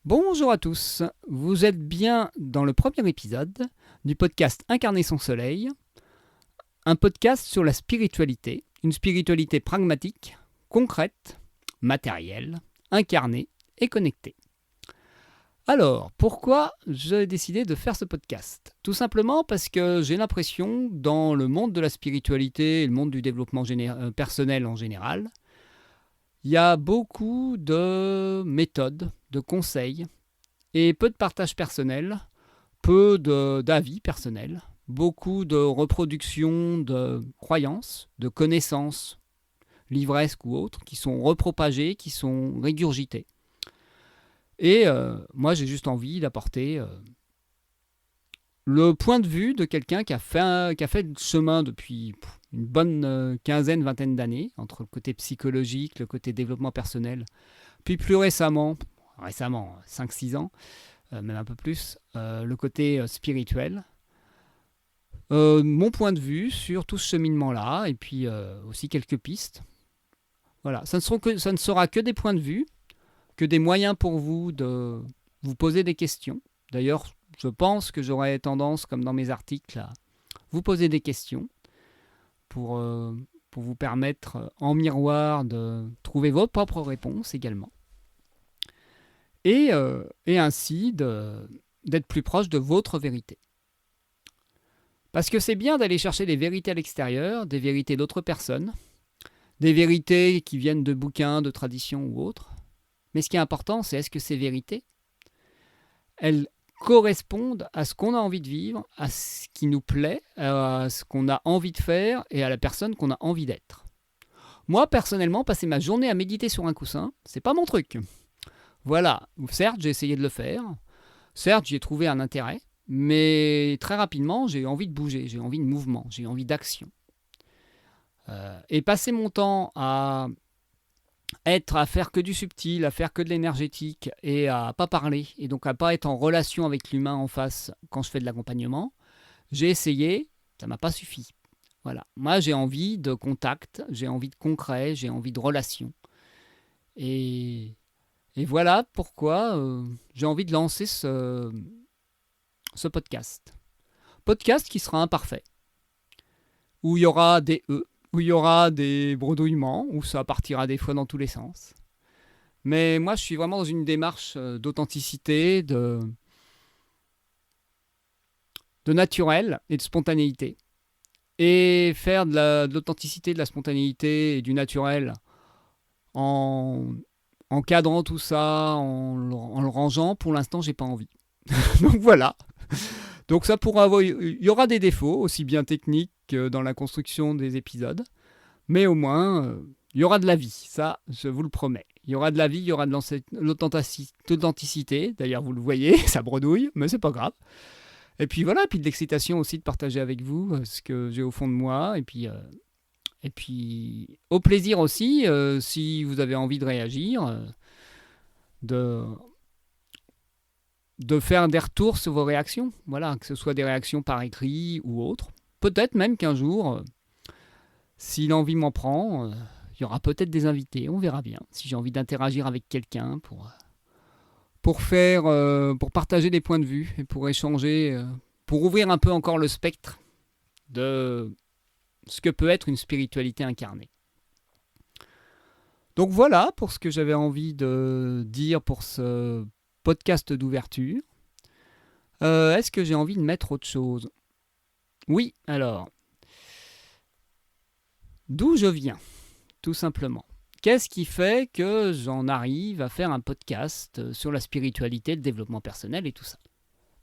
Bonjour à tous, vous êtes bien dans le premier épisode du podcast Incarner son soleil, un podcast sur la spiritualité, une spiritualité pragmatique, concrète, matérielle, incarnée et connectée. Alors, pourquoi j'ai décidé de faire ce podcast? Tout simplement parce que j'ai l'impression, dans le monde de la spiritualité et le monde du développement personnel en général, il y a beaucoup de méthodes, de conseils, et peu de partage personnel, d'avis personnels, beaucoup de reproductions de croyances, de connaissances, livresques ou autres, qui sont repropagées, qui sont régurgitées. Et moi, j'ai juste envie d'apporter le point de vue de quelqu'un qui a fait le chemin depuis une bonne quinzaine, vingtaine d'années, entre le côté psychologique, le côté développement personnel, puis plus récemment 5-6 ans, même un peu plus, le côté spirituel. Mon point de vue sur tout ce cheminement-là, et puis aussi quelques pistes. Voilà, ça ne sera que des points de vue, que des moyens pour vous de vous poser des questions. D'ailleurs, je pense que j'aurais tendance, comme dans mes articles, à vous poser des questions pour vous permettre en miroir de trouver vos propres réponses également. Et ainsi d'être plus proche de votre vérité. Parce que c'est bien d'aller chercher des vérités à l'extérieur, des vérités d'autres personnes, des vérités qui viennent de bouquins, de traditions ou autres. Mais ce qui est important, c'est est-ce que ces vérités, elles correspondent à ce qu'on a envie de vivre, à ce qui nous plaît, à ce qu'on a envie de faire et à la personne qu'on a envie d'être. Moi, personnellement, passer ma journée à méditer sur un coussin, c'est pas mon truc. Voilà, certes, j'ai essayé de le faire, certes, j'y ai trouvé un intérêt, mais très rapidement, j'ai envie de bouger, j'ai envie de mouvement, j'ai envie d'action. Et passer mon temps à faire que du subtil, à faire que de l'énergétique et à pas parler, et donc à pas être en relation avec l'humain en face quand je fais de l'accompagnement, j'ai essayé, ça m'a pas suffi. Voilà, moi j'ai envie de contact, j'ai envie de concret, j'ai envie de relation. Et voilà pourquoi j'ai envie de lancer ce podcast. Podcast qui sera imparfait, où il y aura des E, où il y aura des bredouillements, où ça partira des fois dans tous les sens. Mais moi, je suis vraiment dans une démarche d'authenticité, de naturel et de spontanéité. Et faire de l'authenticité, de la spontanéité et du naturel en cadrant tout ça, en le rangeant, pour l'instant, j'ai pas envie. Donc voilà. Donc ça pourra avoir, il y aura des défauts, aussi bien techniques que dans la construction des épisodes. Mais au moins, il y aura de la vie, ça, je vous le promets. Il y aura de la vie, il y aura de l'authenticité. D'ailleurs, vous le voyez, ça bredouille, mais c'est pas grave. Et puis voilà, et puis de l'excitation aussi de partager avec vous ce que j'ai au fond de moi. Et puis au plaisir aussi, si vous avez envie de réagir, de, de faire des retours sur vos réactions. Voilà, que ce soit des réactions par écrit ou autres. Peut-être même qu'un jour, si l'envie m'en prend, il y aura peut-être des invités, on verra bien. Si j'ai envie d'interagir avec quelqu'un pour partager des points de vue et pour échanger, pour ouvrir un peu encore le spectre de ce que peut être une spiritualité incarnée. Donc voilà pour ce que j'avais envie de dire pour ce podcast d'ouverture. Est-ce que j'ai envie de mettre autre chose? Oui, alors, d'où je viens, tout simplement. Qu'est-ce qui fait que j'en arrive à faire un podcast sur la spiritualité, le développement personnel et tout ça?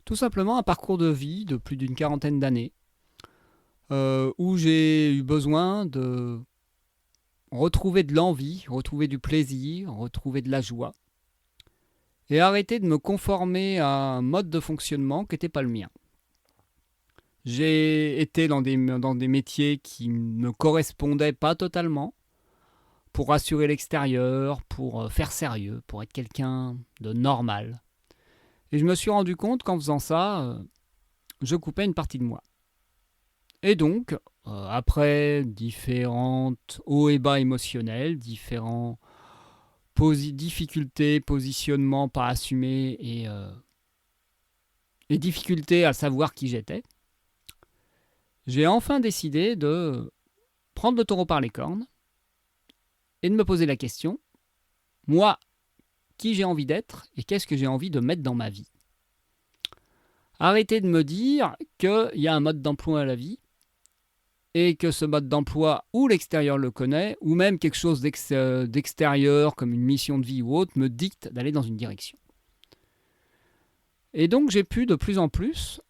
Tout simplement un parcours de vie de plus d'une quarantaine d'années où j'ai eu besoin de retrouver de l'envie, retrouver du plaisir, retrouver de la joie et arrêter de me conformer à un mode de fonctionnement qui n'était pas le mien. J'ai été dans des métiers qui ne me correspondaient pas totalement, pour rassurer l'extérieur, pour faire sérieux, pour être quelqu'un de normal. Et je me suis rendu compte qu'en faisant ça, je coupais une partie de moi. Et donc, après différentes hauts et bas émotionnels, différents difficultés, positionnement pas assumé et difficultés à savoir qui j'étais, j'ai enfin décidé de prendre le taureau par les cornes et de me poser la question, moi, qui j'ai envie d'être et qu'est-ce que j'ai envie de mettre dans ma vie. Arrêtez de me dire qu'il y a un mode d'emploi à la vie et que ce mode d'emploi, ou l'extérieur le connaît, ou même quelque chose d'extérieur, comme une mission de vie ou autre, me dicte d'aller dans une direction. Et donc j'ai pu de plus en plus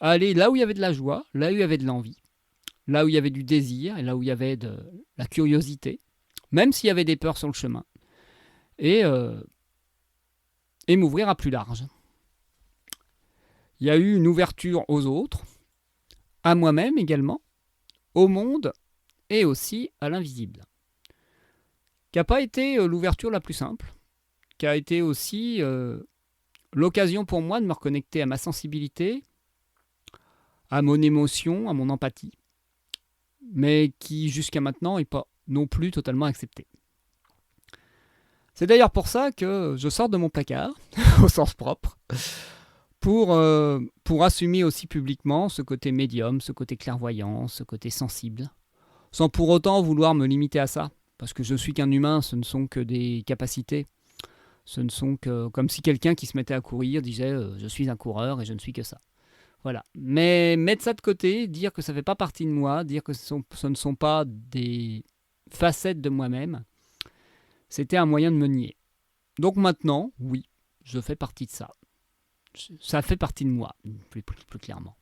aller là où il y avait de la joie, là où il y avait de l'envie, là où il y avait du désir, et là où il y avait de la curiosité, même s'il y avait des peurs sur le chemin, et m'ouvrir à plus large. Il y a eu une ouverture aux autres, à moi-même également, au monde et aussi à l'invisible. Qui n'a pas été l'ouverture la plus simple, qui a été aussi l'occasion pour moi de me reconnecter à ma sensibilité, à mon émotion, à mon empathie, mais qui jusqu'à maintenant n'est pas non plus totalement acceptée. C'est d'ailleurs pour ça que je sors de mon placard, au sens propre, pour assumer aussi publiquement ce côté médium, ce côté clairvoyant, ce côté sensible, sans pour autant vouloir me limiter à ça, parce que je suis qu'un humain, ce ne sont que des capacités, ce ne sont que comme si quelqu'un qui se mettait à courir disait je suis un coureur et je ne suis que ça. Voilà. Mais mettre ça de côté, dire que ça ne fait pas partie de moi, dire que ce ne sont pas des facettes de moi-même, c'était un moyen de me nier. Donc maintenant, oui, je fais partie de ça. Ça fait partie de moi, plus clairement.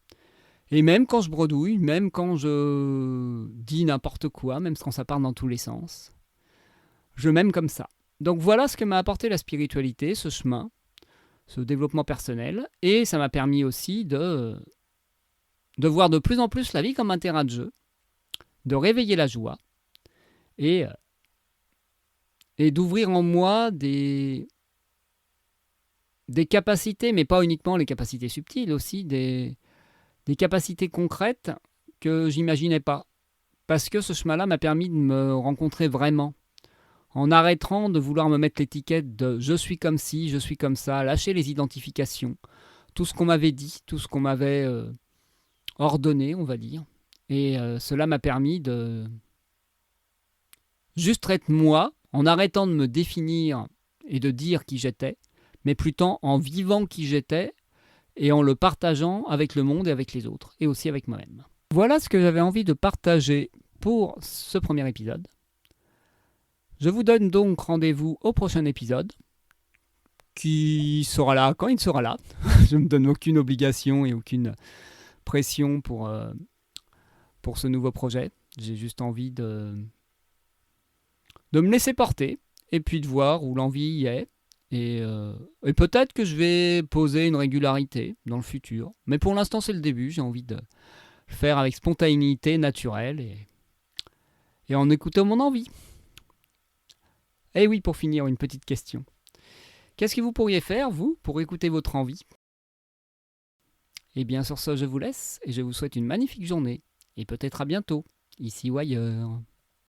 Et même quand je bredouille, même quand je dis n'importe quoi, même quand ça part dans tous les sens, je m'aime comme ça. Donc voilà ce que m'a apporté la spiritualité, ce chemin, ce développement personnel. Et ça m'a permis aussi de voir de plus en plus la vie comme un terrain de jeu, de réveiller la joie et d'ouvrir en moi des capacités, mais pas uniquement les capacités subtiles, aussi des capacités concrètes que j'imaginais pas. Parce que ce chemin-là m'a permis de me rencontrer vraiment. En arrêtant de vouloir me mettre l'étiquette de « je suis comme ci, je suis comme ça », lâcher les identifications, tout ce qu'on m'avait dit, tout ce qu'on m'avait ordonné, on va dire. Et cela m'a permis de juste être moi, en arrêtant de me définir et de dire qui j'étais, mais plutôt en vivant qui j'étais et en le partageant avec le monde et avec les autres, et aussi avec moi-même. Voilà ce que j'avais envie de partager pour ce premier épisode. Je vous donne donc rendez-vous au prochain épisode, qui sera là quand il sera là. Je ne me donne aucune obligation et aucune pression pour ce nouveau projet. J'ai juste envie de me laisser porter, et puis de voir où l'envie y est. Et peut-être que je vais poser une régularité dans le futur. Mais pour l'instant, c'est le début. J'ai envie de le faire avec spontanéité naturelle et en écoutant mon envie. Et oui, pour finir, une petite question. Qu'est-ce que vous pourriez faire, vous, pour écouter votre envie ? Et bien, sur ce, je vous laisse et je vous souhaite une magnifique journée. Et peut-être à bientôt, ici ou ailleurs.